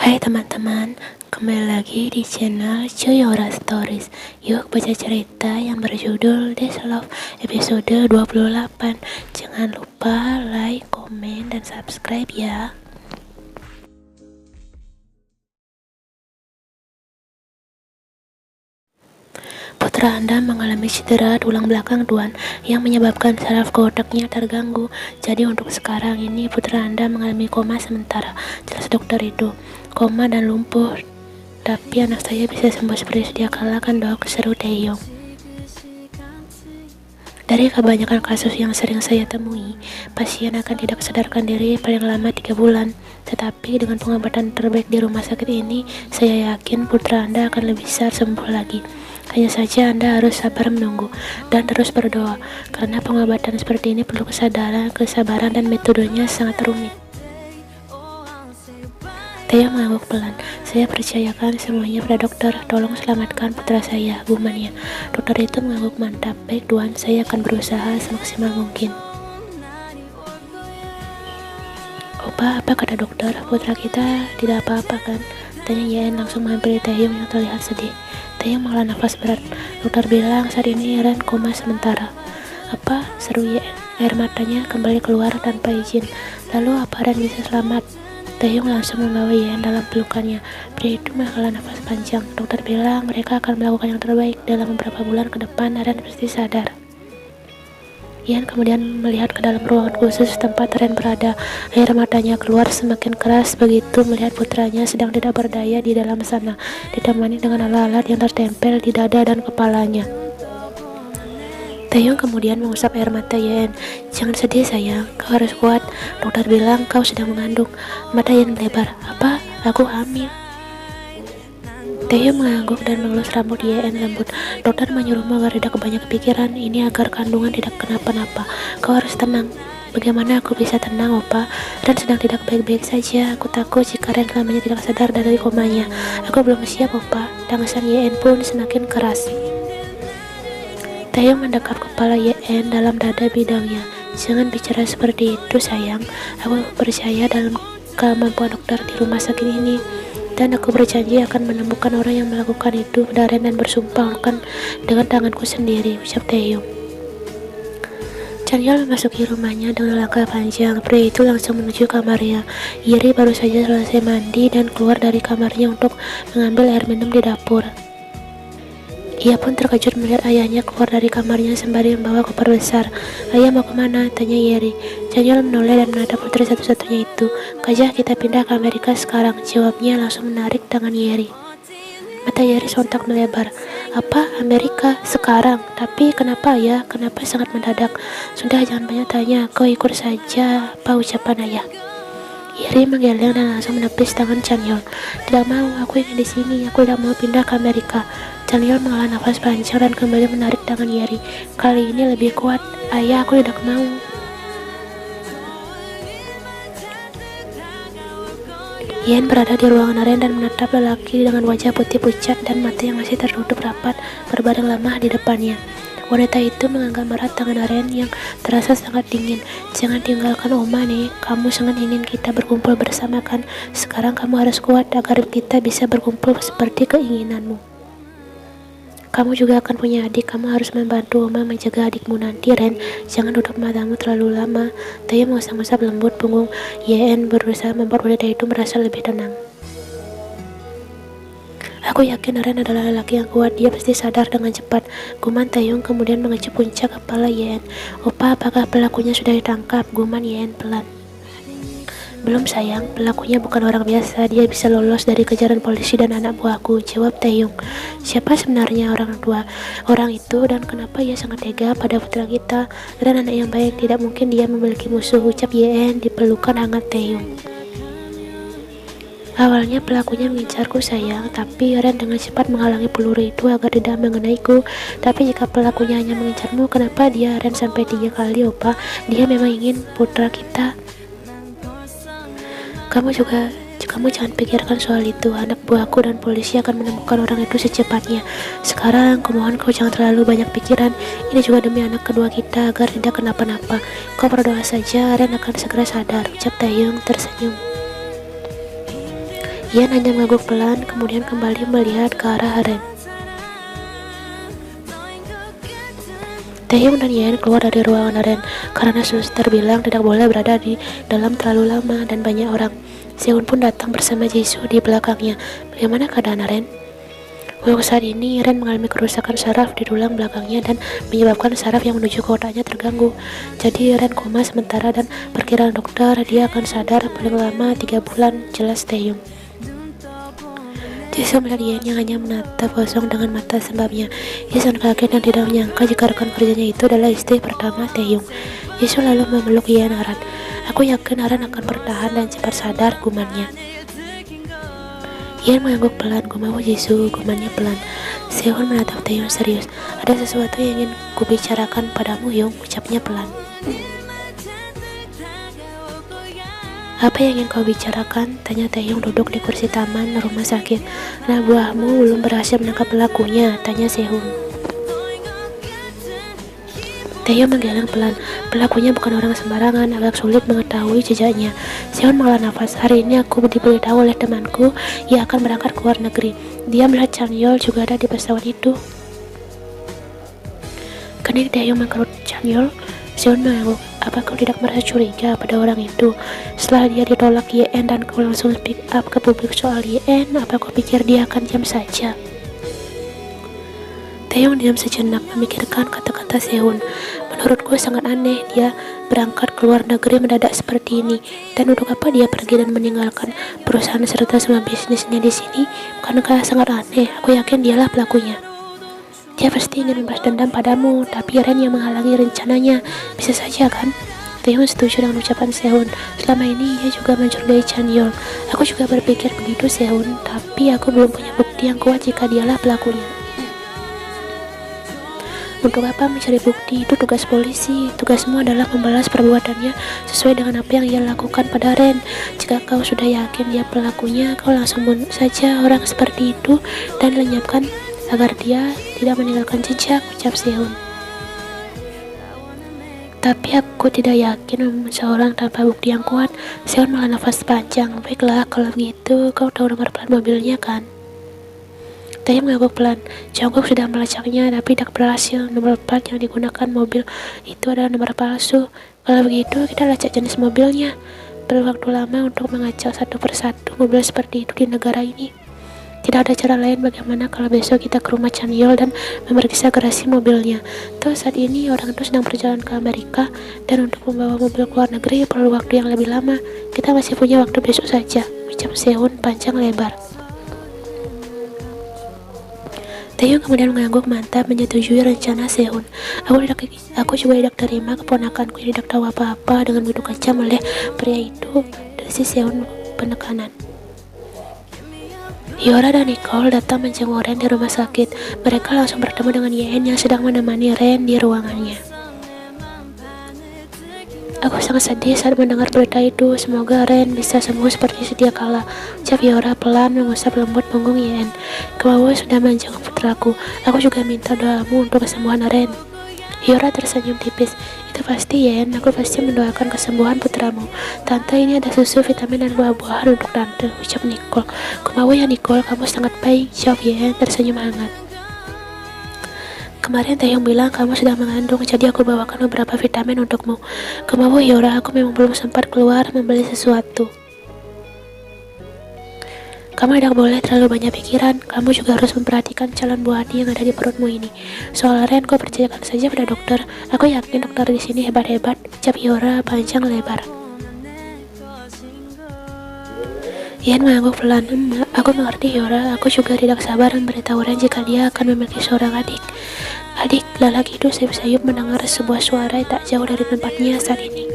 Hai teman-teman, kembali lagi di channel Coyora Stories. Yuk baca cerita yang berjudul This Love episode 28. Jangan lupa like, komen, dan subscribe ya. Putra Anda mengalami cedera tulang belakang Tuan yang menyebabkan saraf otaknya terganggu. Jadi untuk sekarang ini putra Anda mengalami koma sementara, jelas dokter itu. Koma dan lumpuh, tapi anak saya bisa sembuh seperti sedia kala kan dok, seru Taeyong. Dari kebanyakan kasus yang sering saya temui, pasien akan tidak sadarkan diri paling lama 3 bulan. Tetapi dengan pengobatan terbaik di rumah sakit ini, saya yakin putra Anda akan lebih besar sembuh lagi. Hanya saja Anda harus sabar menunggu dan terus berdoa, karena pengobatan seperti ini perlu kesabaran dan metodenya sangat rumit. Taeyong mengangguk pelan. Saya percayakan semuanya pada dokter. Tolong selamatkan putra saya, gumannya. Dokter itu mengangguk mantap. Baik Tuan, saya akan berusaha semaksimal mungkin. Opa, apa kata dokter? Putra kita tidak apa-apa kan? Tanya Yen langsung menghampiri Taeyong yang terlihat sedih. Taeyong menghela nafas berat. Dokter bilang saat ini Ren koma sementara. Apa? Seru Yen. Air matanya kembali keluar tanpa izin. Lalu apa Ren bisa selamat? Taeyong langsung membawa Yen dalam pelukannya. Pria itu menghela nafas panjang. Dokter bilang mereka akan melakukan yang terbaik. Dalam beberapa bulan ke depan Ren pasti sadar. Yen kemudian melihat ke dalam ruangan khusus tempat Ren berada. Air matanya keluar semakin keras begitu melihat putranya sedang tidak berdaya di dalam sana, ditemani dengan alat-alat yang tertempel di dada dan kepalanya. Taeyong kemudian mengusap air mata Yen. Jangan sedih sayang, kau harus kuat. Dokter bilang kau sedang mengandung. Mata Yen melebar. Apa? Aku hamil. Taeyong mengangguk dan mengelus rambut Yen lembut. Dokter menyuruhmu agar tidak banyak kepikiran. Ini agar kandungan tidak kenapa-napa. Kau harus tenang. Bagaimana aku bisa tenang, Opa? Ren sedang tidak baik-baik saja. Aku takut jika Ren selamanya tidak sadar dari komanya. Aku belum siap, Opa. Tangisan Yen pun semakin keras. Taeyong mendekap kepala Yen dalam dada bidangnya. Jangan bicara seperti itu, sayang. Aku percaya dalam kemampuan dokter di rumah sakit ini. Dan aku berjanji akan menemukan orang yang melakukan itu pada Ren dan bersumpah akan dengan tanganku sendiri, ucap Taeyong. Chanyeol memasuki rumahnya dengan langkah panjang. Pria itu langsung menuju kamarnya. Yeri baru saja selesai mandi dan keluar dari kamarnya untuk mengambil air minum di dapur. Ia pun terkejut melihat ayahnya keluar dari kamarnya sembari membawa koper besar. Ayah mau kemana? Tanya Yeri. Chanyeol menoleh dan menatap putri satu-satunya itu. Kajah, kita pindah ke Amerika sekarang, jawabnya langsung menarik tangan Yeri. Mata Yeri sontak melebar. Apa? Amerika? Sekarang? Tapi kenapa ya? Kenapa sangat mendadak? Sudah, jangan banyak tanya, kau ikut saja, apa ucapan ayah. Yeri menggeleng dan langsung menepis tangan Chanyeol. Tidak mau, aku ingin di sini, aku tidak mau pindah ke Amerika. Chanyeol menghela nafas panjang dan kembali menarik tangan Yeri. Kali ini lebih kuat. Ayah, aku tidak mau. Yen berada di ruangan Ren dan menatap lelaki dengan wajah putih pucat dan mata yang masih tertutup rapat berbaring lemah di depannya. Wanita itu menggenggam erat tangan Ren yang terasa sangat dingin. Jangan tinggalkan Oma nih, kamu sangat ingin kita berkumpul bersama kan? Sekarang kamu harus kuat agar kita bisa berkumpul seperti keinginanmu. Kamu juga akan punya adik, kamu harus membantu Oma menjaga adikmu nanti Ren. Jangan tutup matamu terlalu lama. Taeyong mengusap-usap lembut punggung Yen berusaha membuat wanita itu merasa lebih tenang. Aku yakin Ren adalah lelaki yang kuat, dia pasti sadar dengan cepat. Guman Taeyong kemudian mengecup puncak kepala Yen. Opa, apakah pelakunya sudah ditangkap? Guman Yen pelan. Belum sayang, pelakunya bukan orang biasa, dia bisa lolos dari kejaran polisi dan anak buahku, jawab Taeyong. Siapa sebenarnya orang itu dan kenapa ia sangat tega pada putra kita? Ren anak yang baik, tidak mungkin dia memiliki musuh, ucap Yen di pelukan hangat Taeyong. Awalnya pelakunya mengincarku sayang, tapi Ren dengan cepat menghalangi peluru itu agar tidak mengenaiku. Tapi jika pelakunya hanya mengincarmu, kenapa dia Ren sampai 3 kali, Opa? Dia memang ingin putra kita. Kamu jangan pikirkan soal itu. Anak buahku dan polisi akan menemukan orang itu secepatnya. Sekarang, kumohon kau jangan terlalu banyak pikiran. Ini juga demi anak kedua kita agar tidak kenapa-napa. Kau berdoa saja, Ren akan segera sadar, ucap Taeyong tersenyum. Ian hanya mengangguk pelan, kemudian kembali melihat ke arah Ren. Taehyung dan Ian keluar dari ruangan Ren karena suster bilang tidak boleh berada di dalam terlalu lama dan banyak orang. Sehun pun datang bersama Jisoo di belakangnya. Bagaimana keadaan Ren? Untuk saat ini, Ren mengalami kerusakan saraf di tulang belakangnya dan menyebabkan saraf yang menuju ke otaknya terganggu. Jadi Ren koma sementara dan perkiraan dokter dia akan sadar paling lama 3 bulan, jelas Taehyung. Jisoo melihat Ian yang hanya menatap kosong dengan mata sembabnya. Ia sangat kaget dan tidak menyangka jika rekan kerjanya itu adalah istri pertama Taehyung. Jisoo lalu memeluk Ian erat. Aku yakin Ren akan bertahan dan cepat sadar, gumannya. Ian mengangguk pelan, gumau Jisoo, gumannya pelan. Sehun menatap Taehyung serius. Ada sesuatu yang ingin kubicarakan padamu, Yung, ucapnya pelan. Apa yang ingin kau bicarakan? Tanya Taehyung duduk di kursi taman rumah sakit. Anak buahmu belum berhasil menangkap pelakunya, tanya Sehun. Taehyung menggeleng pelan. Pelakunya bukan orang sembarangan, agak sulit mengetahui jejaknya. Sehun menghela nafas. Hari ini aku diberitahu oleh temanku, ia akan berangkat ke luar negeri. Dia melihat Chanyeol juga ada di pesawat itu. Kening Taehyung mengkerut. Chanyeol? Sehun mengangguk. Apa kau tidak merasa curiga pada orang itu? Setelah dia ditolak YN dan kau langsung speak up ke publik soal YN, apa kau pikir dia akan diam saja? Taehyung diam sejenak memikirkan kata-kata Sehun. Menurutku sangat aneh dia berangkat ke luar negeri mendadak seperti ini. Dan untuk apa dia pergi dan meninggalkan perusahaan serta semua bisnisnya di sini? Bukankah sangat aneh? Aku yakin dialah pelakunya. Dia pasti ingin membalas dendam padamu, tapi Ren yang menghalangi rencananya. Bisa saja kan? Taehyung setuju dengan ucapan Sehun. Selama ini ia juga mencurigai Chanyeol. Aku juga berpikir begitu Sehun, tapi aku belum punya bukti yang kuat jika dialah pelakunya. Untuk apa mencari bukti? Itu tugas polisi. Tugasmu adalah membalas perbuatannya sesuai dengan apa yang ia lakukan pada Ren. Jika kau sudah yakin dia pelakunya, kau langsung bunuh saja orang seperti itu dan lenyapkan agar dia tidak meninggalkan jejak, ucap Sehun. Tapi aku tidak yakin seorang tanpa bukti yang kuat. Sehun menghela nafas panjang. Baiklah, kalau begitu kau tahu nomor plat mobilnya kan? Taehyung mengangguk pelan. Jongkook sudah melacaknya tapi tidak berhasil. Nomor plat yang digunakan mobil itu adalah nomor palsu. Kalau begitu kita lacak jenis mobilnya. Perlu waktu lama untuk mengacak satu persatu mobil seperti itu di negara ini. Tidak ada cara lain. Bagaimana kalau besok kita ke rumah Chanyeol dan memeriksa garasi mobilnya? Toh saat ini orang itu sedang berjalan ke Amerika dan untuk membawa mobil ke luar negeri perlu waktu yang lebih lama. Kita masih punya waktu besok saja, ucap Sehun panjang lebar. Taehyung kemudian mengangguk mantap menyetujui rencana Sehun. Aku juga tidak terima keponakanku yang tidak tahu apa-apa dengan begitu kejam oleh pria itu, desis Sehun penekanan. Hyora dan Nicole datang menjenguk Ren di rumah sakit. Mereka langsung bertemu dengan Yen yang sedang menemani Ren di ruangannya. Aku sangat sedih saat mendengar berita itu. Semoga Ren bisa sembuh seperti sedia kala, ucap Hyora pelan mengusap lembut punggung Yen. Kau sudah menjenguk putraku. Aku juga minta doamu untuk kesembuhan Ren. Hyora tersenyum tipis. Itu pasti Yen, aku pasti mendoakan kesembuhan putramu. Tante, ini ada susu, vitamin dan buah-buahan untuk tante, ucap Nicole. Kumawa ya Nicole, kamu sangat baik, jawab Yen tersenyum hangat. Kemarin Taehyung bilang kamu sudah mengandung, jadi aku bawakan beberapa vitamin untukmu. Kumawa Hyora, aku memang belum sempat keluar membeli sesuatu. Kamu tidak boleh terlalu banyak pikiran. Kamu juga harus memperhatikan calon buah hati yang ada di perutmu ini. Soal Ren, kau percayakan saja pada dokter. Aku yakin dokter di sini hebat-hebat, ucap Hyora panjang lebar. Yen mengangguk pelan. Aku mengerti Hyora. Aku juga tidak sabar memberitahu Ren jika dia akan memiliki seorang adik. Adik, lelaki itu sayup-sayup mendengar sebuah suara tak jauh dari tempatnya saat ini.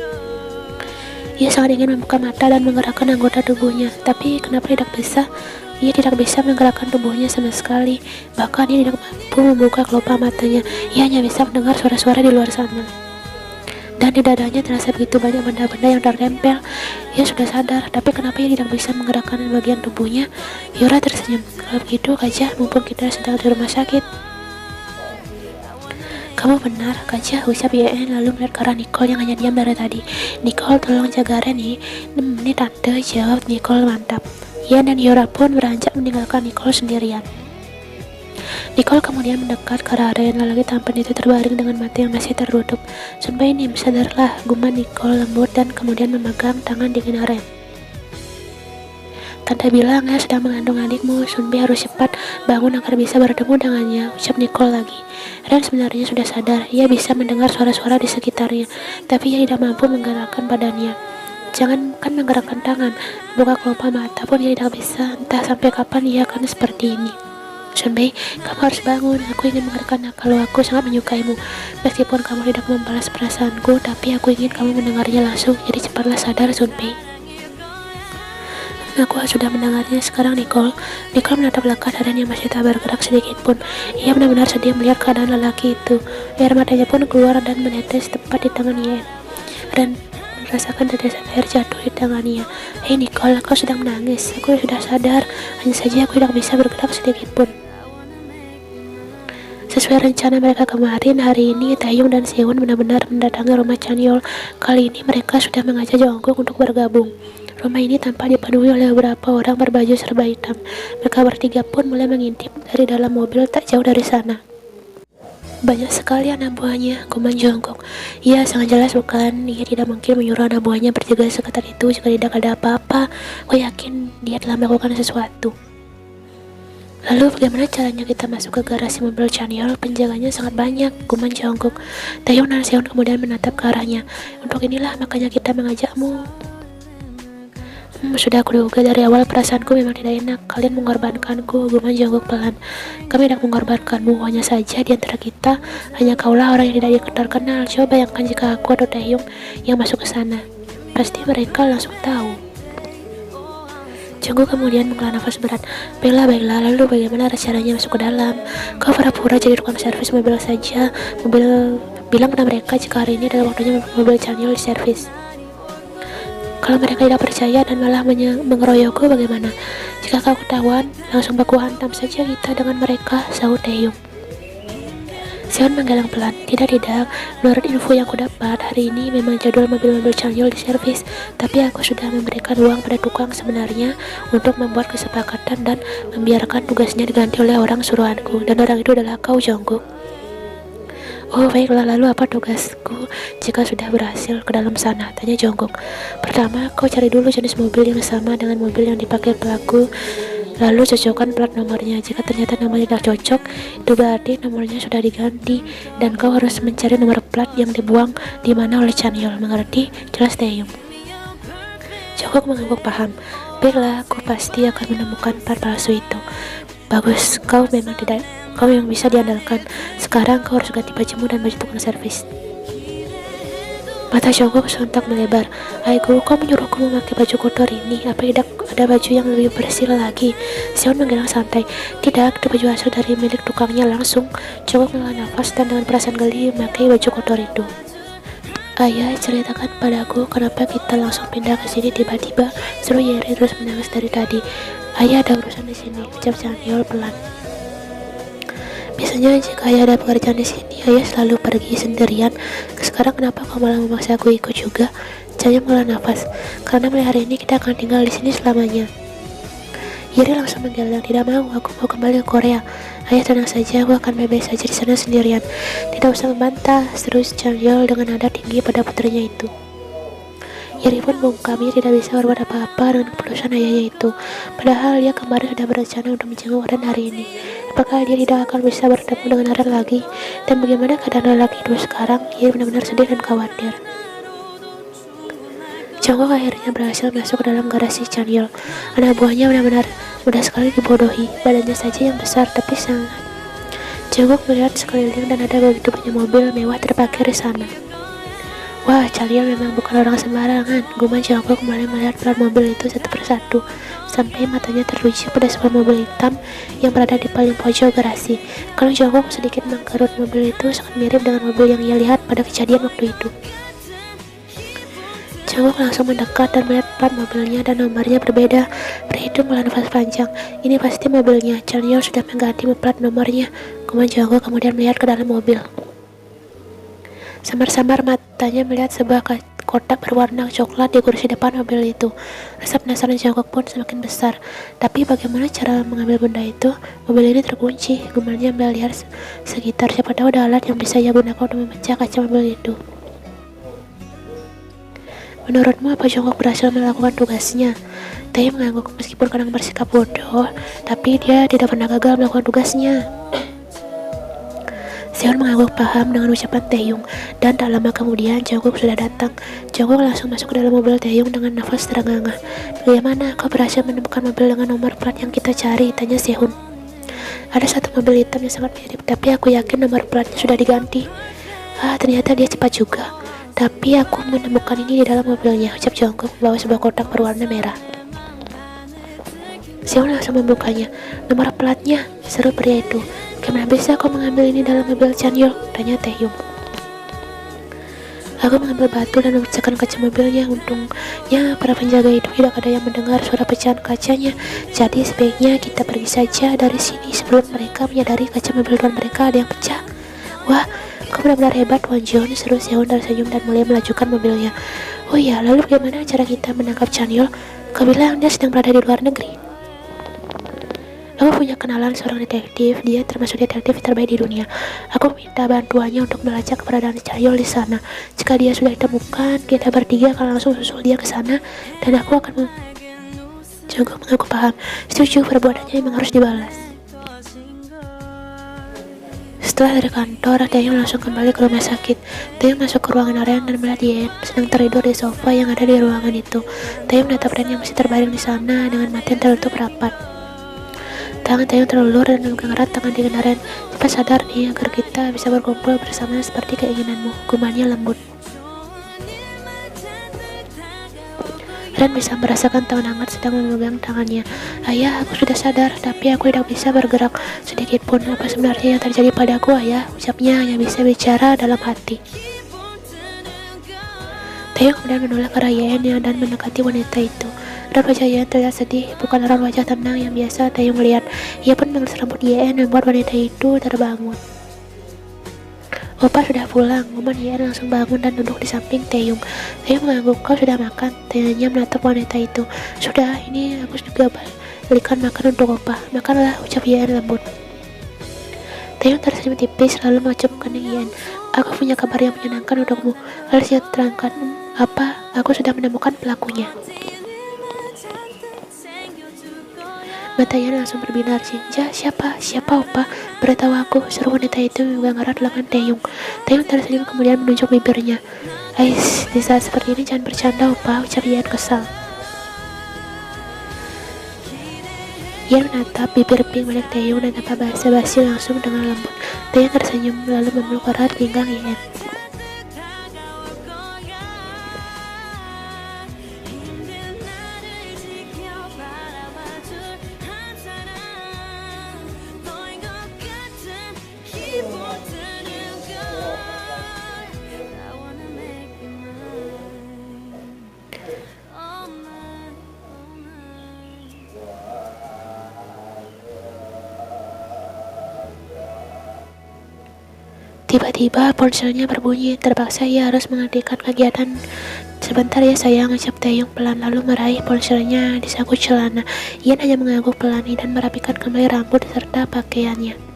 Ia sangat ingin membuka mata dan menggerakkan anggota tubuhnya, tapi kenapa tidak bisa? Ia tidak bisa menggerakkan tubuhnya sama sekali. Bahkan ia tidak mampu membuka kelopak matanya. Ia hanya bisa mendengar suara-suara di luar sana. Dan di dadanya terasa begitu banyak benda-benda yang tertempel. Ia sudah sadar, tapi kenapa ia tidak bisa menggerakkan bagian tubuhnya? Hyora tersenyum. Kalau begitu, Kajah, mumpung kita sedang di rumah sakit. Kamu benar, Kajah, ucap Yen lalu melihat ke arah Nicole yang hanya diam dari tadi. Nicole, tolong jaga Ren nih. 6 menit tante, jawab Nicole mantap. Ian dan Yora pun beranjak meninggalkan Nicole sendirian. Nicole kemudian mendekat ke arah Aren. Lelaki tampan itu terbaring dengan mata yang masih tertutup. Sunpei, Nim, sadarlah, gumam Nicole lembut dan kemudian memegang tangan dingin Aren. Tante bilang ya sedang mengandung adikmu. Sunpei harus cepat bangun agar bisa bertemu dengannya, ucap Nicole lagi. Ren sebenarnya sudah sadar, ia bisa mendengar suara-suara di sekitarnya, tapi ia tidak mampu menggerakkan badannya. Jangankan menggerakkan tangan, buka kelopak mata pun ia tidak bisa. Entah sampai kapan ia akan seperti ini. Sunpei, kamu harus bangun. Aku ingin mengatakan kalau aku sangat menyukaimu. Meskipun kamu tidak membalas perasaanku, tapi aku ingin kamu mendengarnya langsung. Jadi cepatlah sadar, Sunpei. Aku sudah mendengarnya sekarang, Nicole. Nicole menatap lekat Aren yang masih tak bergerak sedikit pun. Ia benar-benar sedih melihat keadaan lelaki itu. Air matanya pun keluar dan menetes tepat di tangan Yen. Aren merasakan tetesan air jatuh di tangannya. Hei Nicole, kau sedang menangis. Aku sudah sadar, hanya saja aku tidak bisa bergerak sedikit pun. Sesuai rencana mereka kemarin, hari ini Taeyong dan Seon benar-benar mendatangi rumah Chanyeol. Kali ini mereka sudah mengajak Jongkook untuk bergabung. Rumah ini tampak dipenuhi oleh beberapa orang berbaju serba hitam. Mereka bertiga pun mulai mengintip dari dalam mobil tak jauh dari sana. Banyak sekali anak buahnya, gumam Jongkook. Ia sangat jelas bukan, ia tidak mungkin menyuruh anak buahnya berjaga seketat itu jika tidak ada apa-apa. Aku yakin dia telah melakukan sesuatu. Lalu bagaimana caranya kita masuk ke garasi mobil Chanyeol? Penjaganya sangat banyak, gumam Jongkook. Taeyong dan Seon kemudian menatap ke arahnya. Untuk inilah makanya kita mengajakmu. Sudah aku duga dari awal, perasaanku memang tidak enak. Kalian mengorbankanku, gumam Jongkook pelan. Kami tidak mengorbankanmu, hanya saja di antara kita hanya kaulah orang yang tidak terkenal. Coba bayangkan jika aku atau Taeyong yang masuk ke sana. Pasti mereka langsung tahu. Jongkook kemudian menghela nafas berat. Baiklah, lalu bagaimana caranya masuk ke dalam? Kau pura-pura jadi tukang servis mobil saja. Bilang pada mereka jika hari ini adalah waktunya mobil Chanyeol diservis. Kalau mereka tidak percaya dan malah mengeroyokku bagaimana? Jika kau ketahuan, langsung baku hantam saja kita dengan mereka, sahut Taeyong. Seon menggalang pelan. Tidak, menurut info yang aku dapat, hari ini memang jadwal mobil-mobil Chanyeol diservis, tapi aku sudah memberikan uang pada tukang sebenarnya untuk membuat kesepakatan dan membiarkan tugasnya diganti oleh orang suruhanku, dan orang itu adalah kau, Jongkook. Oh baiklah, lalu apa tugasku jika sudah berhasil ke dalam sana? Tanya Jongkook. Pertama, kau cari dulu jenis mobil yang sama dengan mobil yang dipakai pelaku, lalu cocokkan plat nomornya. Jika ternyata namanya tidak cocok, itu berarti nomornya sudah diganti dan kau harus mencari nomor plat yang dibuang di mana oleh Chanyeol. Mengerti? Jelas Taeyong. Jongkook mengangguk paham. Baiklah, aku pasti akan menemukan plat palsu itu. Bagus, kau memang bisa diandalkan. Sekarang kau harus ganti bajumu dan baju tukang servis. Mata Jongkook sontak melebar. Aigo, kau menyuruhku memakai baju kotor ini? Apa tidak ada baju yang lebih bersih lagi? Seon menggeleng santai. Tidak, itu baju asal dari milik tukangnya langsung. Jongkook menghela nafas dan dengan perasaan geli memakai baju kotor itu. Ayah, ceritakan padaku kenapa kita langsung pindah ke sini tiba-tiba, seru Yeri terus menangis dari tadi. Ayah ada urusan di sini, ucap Chanyeol pelan. Biasanya jika ayah ada pekerjaan di sini, ayah selalu pergi sendirian. Sekarang kenapa kau malah memaksa aku ikut juga? Chanyeol menghela nafas. Karena mulai hari ini kita akan tinggal di sini selamanya. Yeri langsung menggeleng. Tidak mau, aku mau kembali ke Korea. Ayah tenang saja, aku akan bebas saja di sana sendirian. Tidak usah membantah, terus Chanyeol dengan nada tinggi pada putrinya itu. Yeri pun kami tidak bisa berbuat apa-apa dengan keputusan ayahnya itu. Padahal dia kemarin sudah berencana untuk menjenguk Aren hari ini. Apakah dia tidak akan bisa bertemu dengan Aren lagi? Dan bagaimana keadaan lelaki itu sekarang? Yeri benar-benar sedih dan khawatir. Jongkook akhirnya berhasil masuk ke dalam garasi Chanyeol. Anak buahnya benar-benar mudah sekali dibodohi. Badannya saja yang besar tapi sangat. Jongkook melihat sekeliling dan ada begitu banyak mobil mewah terparkir di sana. Wah, Chanyeol memang bukan orang sembarangan. Gumam Jongkook mulai melihat plat mobil itu satu persatu, sampai matanya tertuju pada sebuah mobil hitam yang berada di paling pojok garasi. Kalau Jongkook sedikit mengkerut, mobil itu sangat mirip dengan mobil yang ia lihat pada kejadian waktu itu. Jongkook langsung mendekat dan melihat plat mobilnya dan nomornya berbeda. Berhitung menghela nafas panjang. Ini pasti mobilnya. Chanyeol sudah mengganti plat nomornya. Gumam Jongkook kemudian melihat ke dalam mobil. Samar-samar matanya melihat sebuah kotak berwarna coklat di kursi depan mobil itu. Rasa penasaran Jungkook pun semakin besar. Tapi bagaimana cara mengambil benda itu? Mobil ini terkunci. Gemarnya melihat sekitar. Siapa tahu ada alat yang bisa ia gunakan untuk memecah kaca mobil itu. Menurutmu apa Jungkook berhasil melakukan tugasnya? Taehyung mengangguk meskipun kadang bersikap bodoh, tapi dia tidak pernah gagal melakukan tugasnya. Sehun mengangguk paham dengan ucapan Taehyung, dan tak lama kemudian Jungkook sudah datang. Jungkook langsung masuk ke dalam mobil Taehyung dengan nafas terengah-engah. Bagaimana kau berhasil menemukan mobil dengan nomor plat yang kita cari? Tanya Sehun. Ada satu mobil hitam yang sangat mirip, tapi aku yakin nomor platnya sudah diganti. Ternyata dia cepat juga. Tapi aku menemukan ini di dalam mobilnya, ucap Jungkook membawa sebuah kotak berwarna merah. Sehun langsung membukanya. Nomor platnya, seru pria itu. Bagaimana bisa kau mengambil ini dalam mobil Chanyeol? Tanya Taehyung. Aku mengambil batu dan memecahkan kaca mobilnya. Untungnya para penjaga itu tidak ada yang mendengar suara pecahan kacanya. Jadi sebaiknya kita pergi saja dari sini sebelum mereka menyadari kaca mobil tuan mereka ada yang pecah. Wah, kau benar-benar hebat, Won Jeon, seru Sehun tersenyum dan mulai melajukan mobilnya. Oh iya, lalu bagaimana cara kita menangkap Chanyeol? Kau bilang dia sedang berada di luar negeri. Aku punya kenalan seorang detektif, dia termasuk detektif terbaik di dunia. Aku minta bantuannya untuk melacak keberadaan Chanyeol di sana. Jika dia sudah ditemukan, kita bertiga akan langsung susul dia ke sana, dan aku akan Jungkook mengaku paham. Setuju, perbuatannya memang harus dibalas. Setelah dari kantor, Taehyung langsung kembali ke rumah sakit. Taehyung masuk ke ruangan Aren dan melihat Yen sedang tertidur di sofa yang ada di ruangan itu. Taehyung menatap Ren yang masih terbaring di sana dengan mata yang tertutup rapat. Tangan Taehyung terulur dan memegang erat tangan di Ren. Cepat sadar nih agar kita bisa berkumpul bersama seperti keinginanmu, gumannya lembut. Ren bisa merasakan tangan hangat sedang memegang tangannya. Ayah, aku sudah sadar, tapi aku tidak bisa bergerak sedikit pun. Apa sebenarnya yang terjadi padaku, ayah? Ucapnya hanya bisa bicara dalam hati. Taehyung kemudian menoleh ke arah Yen dan mendekati wanita itu. Raut wajah Yen terlihat sedih, bukan raut wajah tenang yang biasa Taehyung melihat. Ia pun mengelus rambut Yen dan membuat wanita itu terbangun. Opa sudah pulang. Momen Yen langsung bangun dan duduk di samping Taehyung. Taehyung mengangguk. Kau sudah makan? Tanyanya menatap wanita itu. Sudah, ini aku juga belikan makan untuk Opa. Makanlah, ucap Yen lembut. Taehyung tersenyum tipis lalu mengecup kening Yen. Aku punya kabar yang menyenangkan untukmu. Harus ia terangkan. Apa? Aku sudah menemukan pelakunya. Mata Yen langsung berbinar. Jinja, siapa? Siapa, Opa? Beritahu aku, seru wanita itu memegang erat lengan Taehyung. Taehyung tersenyum kemudian menunjuk bibirnya. Ais, di saat seperti ini jangan bercanda, Opa, ucap Yen kesal. Yen menatap bibir pink milik Taehyung dan tanpa basa-basi langsung dengan lembut. Taehyung tersenyum lalu memeluk erat pinggang Yen. Tiba-tiba ponselnya berbunyi. Terpaksa ia harus menghentikan kegiatan. Sebentar ya sayang, ucap Taehyung pelan lalu meraih ponselnya di saku celana. Yen hanya mengangguk pelan dan merapikan kembali rambut serta pakaiannya.